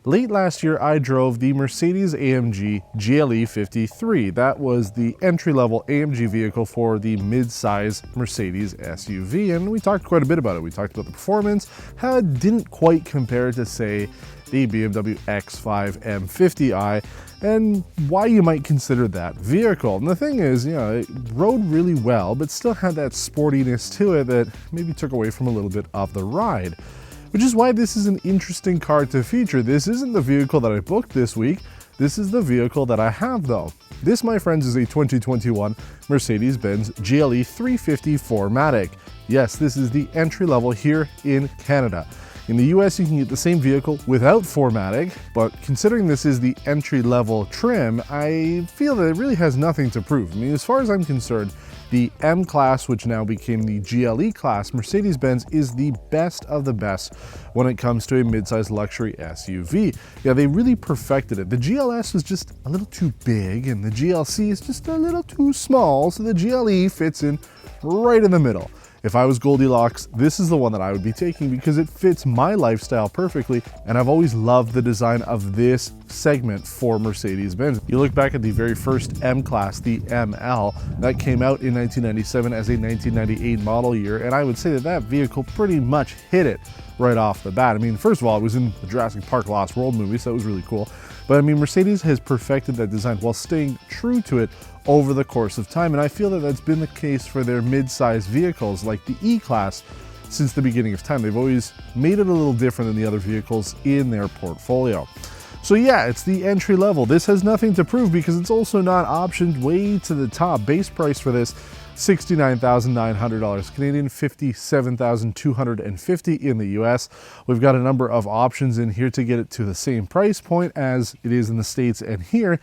Late last year, I drove the Mercedes-AMG GLE 53. That was the entry-level AMG vehicle for the mid-size Mercedes SUV, and we talked quite a bit about it. We talked about the performance, how it didn't quite compare to, say, the BMW X5 M50i, and why you might consider that vehicle. And the thing is, it rode really well, but still had that sportiness to it that maybe took away from a little bit of the ride. Which is why this is an interesting car to feature. This isn't the vehicle that I booked this week. This is the vehicle that I have though. This, my friends, is a 2021 Mercedes-Benz GLE 350 4MATIC. Yes, this is the entry level here in Canada. In the US, you can get the same vehicle without 4MATIC, but considering this is the entry-level trim, I feel that it really has nothing to prove. I mean, as far as I'm concerned, the M-Class, which now became the GLE class, Mercedes-Benz is the best of the best when it comes to a mid-size luxury SUV. Yeah, they really perfected it. The GLS was just a little too big, and the GLC is just a little too small, so the GLE fits in right in the middle. If I was Goldilocks, this is the one that I would be taking because it fits my lifestyle perfectly, and I've always loved the design of this segment for Mercedes-Benz. You look back at the very first M-Class, the ML, that came out in 1997 as a 1998 model year, and I would say that that vehicle pretty much hit it right off the bat. I mean, first of all, it was in the Jurassic Park Lost World movie, so that was really cool. But I mean, Mercedes has perfected that design while staying true to it over the course of time, and I feel that that's been the case for their mid-size vehicles like the E-Class since the beginning of time. They've always made it a little different than the other vehicles in their portfolio. So yeah, it's the entry level. This has nothing to prove because it's also not optioned way to the top. Base price for this, $69,900 Canadian, $57,250 in the US. We've got a number of options in here to get it to the same price point as it is in the States and here.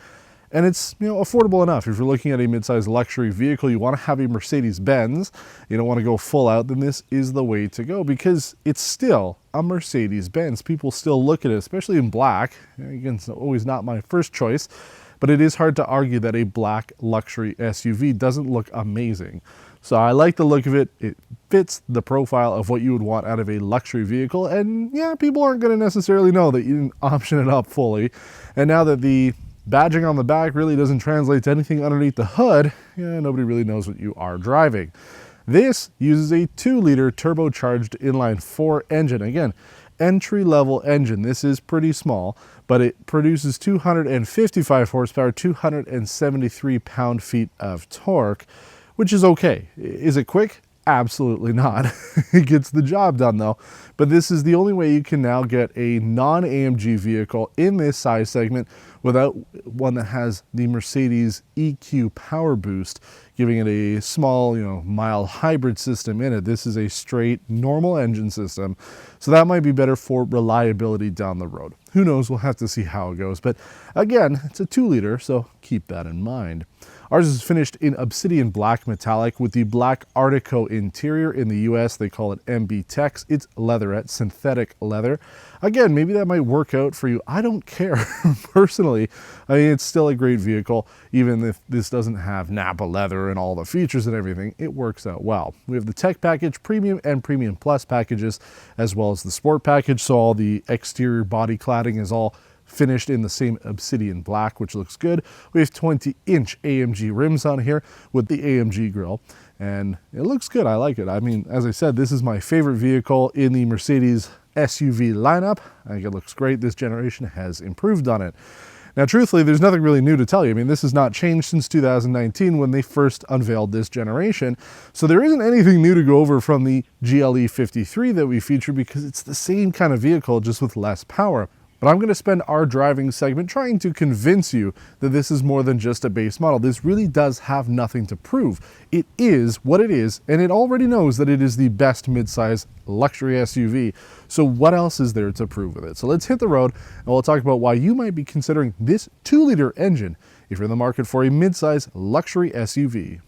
And it's, affordable enough. If you're looking at a mid-sized luxury vehicle, you want to have a Mercedes-Benz, you don't want to go full out, then this is the way to go because it's still a Mercedes-Benz. People still look at it, especially in black. Again, it's always not my first choice, but it is hard to argue that a black luxury SUV doesn't look amazing. So I like the look of it. It fits the profile of what you would want out of a luxury vehicle. And yeah, people aren't going to necessarily know that you didn't option it up fully. And now that the badging on the back really doesn't translate to anything underneath the hood, nobody really knows what you are driving. This uses a 2-liter turbocharged inline-4 engine. Again, entry-level engine. This is pretty small, but it produces 255 horsepower, 273 pound-feet of torque, which is okay. Is it quick? Absolutely not. It gets the job done though. But this is the only way you can now get a non-AMG vehicle in this size segment without one that has the Mercedes EQ Power Boost, giving it a small, mild hybrid system in it. This is a straight normal engine system. So that might be better for reliability down the road. Who knows? We'll have to see how it goes. But again, it's a 2-liter, so keep that in mind. Ours is finished in obsidian black metallic with the black Artico interior. In the US, they call it MB Tex. It's leatherette, synthetic leather. Again, maybe that might work out for you. I don't care personally. I mean, it's still a great vehicle, even if this doesn't have Napa leather and all the features and everything. It works out well. We have the Tech Package, Premium, and Premium Plus packages, as well as the Sport Package. So all the exterior body cladding is all finished in the same obsidian black, which looks good. We have 20-inch AMG rims on here with the AMG grille, and it looks good. I like it. I mean, as I said, this is my favorite vehicle in the Mercedes SUV lineup. I think it looks great. This generation has improved on it. Now, truthfully, there's nothing really new to tell you. I mean, this has not changed since 2019 when they first unveiled this generation. So there isn't anything new to go over from the GLE 53 that we feature because it's the same kind of vehicle, just with less power. But I'm going to spend our driving segment trying to convince you that this is more than just a base model. This really does have nothing to prove. It is what it is, and it already knows that it is the best midsize luxury SUV. So what else is there to prove with it? So let's hit the road, and we'll talk about why you might be considering this 2-liter engine if you're in the market for a midsize luxury SUV.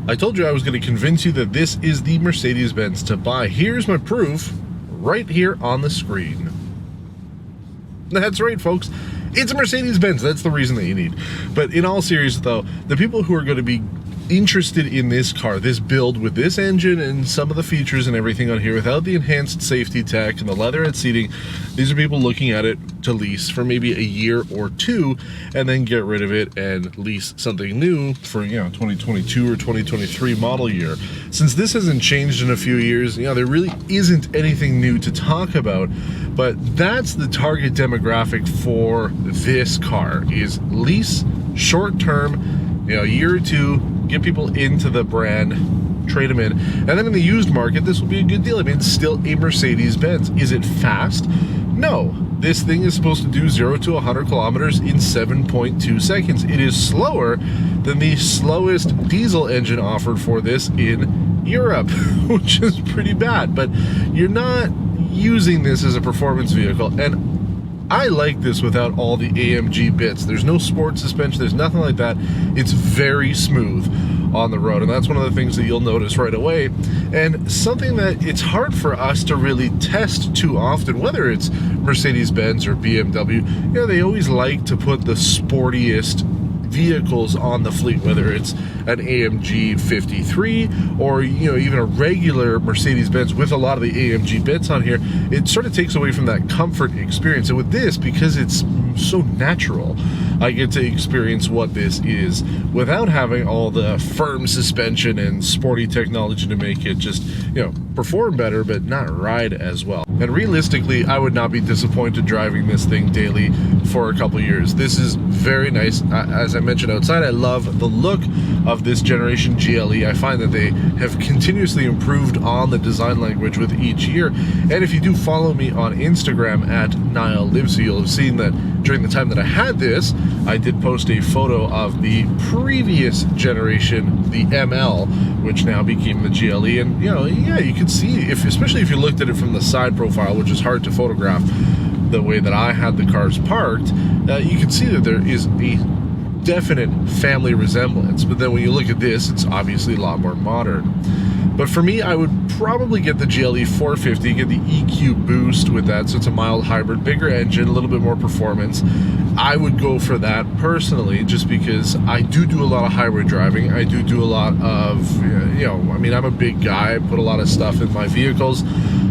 I told you I was going to convince you that this is the Mercedes-Benz to buy. Here's my proof. Right here on the screen. That's right, folks. It's a Mercedes-Benz. That's the reason that you need. But in all seriousness, though, the people who are going to be interested in this car, this build with this engine and some of the features and everything on here without the enhanced safety tech and the leatherette seating. These are people looking at it to lease for maybe a year or two and then get rid of it and lease something new for, 2022 or 2023 model year. Since this hasn't changed in a few years, there really isn't anything new to talk about, but that's the target demographic for this car, is lease, short term, a year or two, get people into the brand, trade them in, and then in the used market, this will be a good deal. I mean, it's still a Mercedes-Benz. Is it fast? No. This thing is supposed to do 0 to 100 kilometers in 7.2 seconds. It is slower than the slowest diesel engine offered for this in Europe, which is pretty bad, but you're not using this as a performance vehicle, and I like this without all the AMG bits. There's no sport suspension, there's nothing like that. It's very smooth on the road, and that's one of the things that you'll notice right away, and something that it's hard for us to really test too often, whether it's Mercedes-Benz or BMW. They always like to put the sportiest vehicles on the fleet, whether it's an AMG 53 or even a regular Mercedes-Benz with a lot of the AMG bits on here. It sort of takes away from that comfort experience. And with this, because it's so natural, I get to experience what this is without having all the firm suspension and sporty technology to make it just perform better but not ride as well. And realistically, I would not be disappointed driving this thing daily for a couple years. This is very nice. As I mentioned outside, I love the look of this generation GLE. I find that they have continuously improved on the design language with each year. And if you do follow me on Instagram at NiallLivesy, you'll have seen that during the time that I had this, I did post a photo of the previous generation, the ML, which now became the GLE. And you can see, especially if you looked at it from the side profile, which is hard to photograph the way that I had the cars parked, you can see that there is a definite family resemblance. But then when you look at this, it's obviously a lot more modern. But for me, I would probably get the GLE 450, get the EQ boost with that, so it's a mild hybrid, bigger engine, a little bit more performance. I would go for that personally, just because I do a lot of hybrid driving. I do a lot of, I'm a big guy. I put a lot of stuff in my vehicles.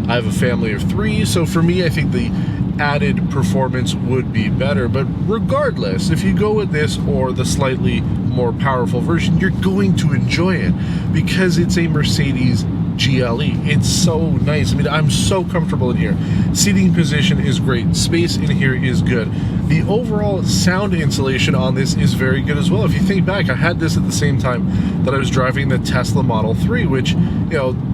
I have a family of 3, so for me, I think the added performance would be better. But regardless, if you go with this or the slightly more powerful version, you're going to enjoy it because it's a Mercedes GLE. It's so nice. I mean, I'm so comfortable in here. Seating position is great. Space in here is good. The overall sound insulation on this is very good as well. If you think back, I had this at the same time that I was driving the Tesla Model 3, which,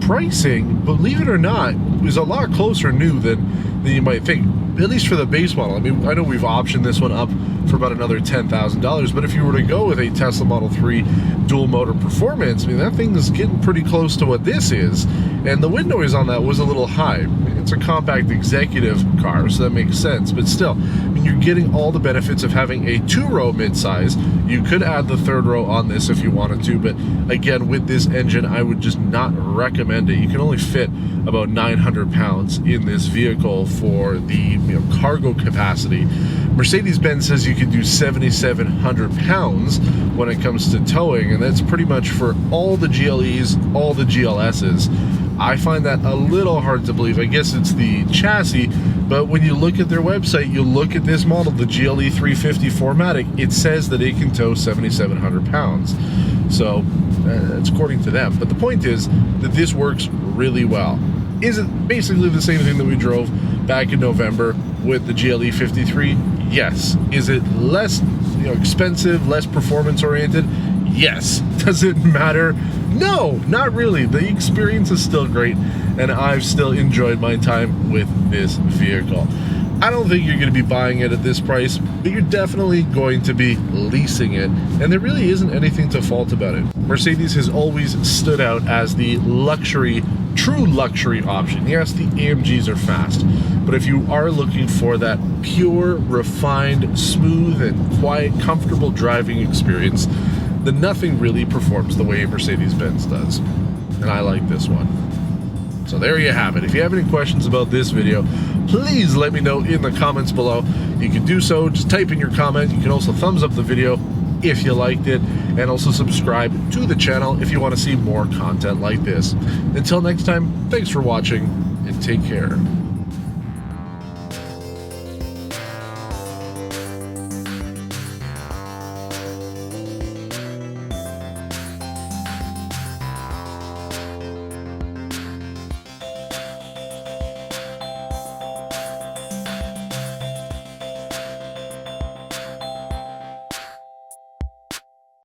pricing, believe it or not, is a lot closer new than you might think, at least for the base model. I mean, I know we've optioned this one up for about another $10,000, but if you were to go with a Tesla Model 3 dual motor performance, I mean, that thing is getting pretty close to what this is, and the wind noise on that was a little high. It's a compact executive car, so that makes sense, but still, I mean, you're getting all the benefits of having a 2-row midsize. You could add the 3rd row on this if you wanted to, but again, with this engine, I would just not recommend it. You can only fit about 900 pounds in this vehicle for the cargo capacity. Mercedes-Benz says you can do 7,700 pounds when it comes to towing, and that's pretty much for all the GLEs, all the GLSs. I find that a little hard to believe. I guess it's the chassis, but when you look at their website, you look at this model, the GLE 350 4MATIC, it says that it can tow 7,700 pounds. So it's according to them. But the point is that this works really well. Is it basically the same thing that we drove back in November with the GLE 53? Yes. Is it less expensive, less performance oriented? Yes. Does it matter? No, not really. The experience is still great, and I've still enjoyed my time with this vehicle. I don't think you're going to be buying it at this price, but you're definitely going to be leasing it, and there really isn't anything to fault about it. Mercedes has always stood out as the luxury, true luxury option. Yes, the AMGs are fast, but if you are looking for that pure, refined, smooth, and quiet, comfortable driving experience, then nothing really performs the way a Mercedes-Benz does, and I like this one. So there you have it. If you have any questions about this video, please let me know in the comments below. You can do so, just type in your comment. You can also thumbs up the video. if you liked it, and also subscribe to the channel if you want to see more content like this. Until next time, thanks for watching, and take care.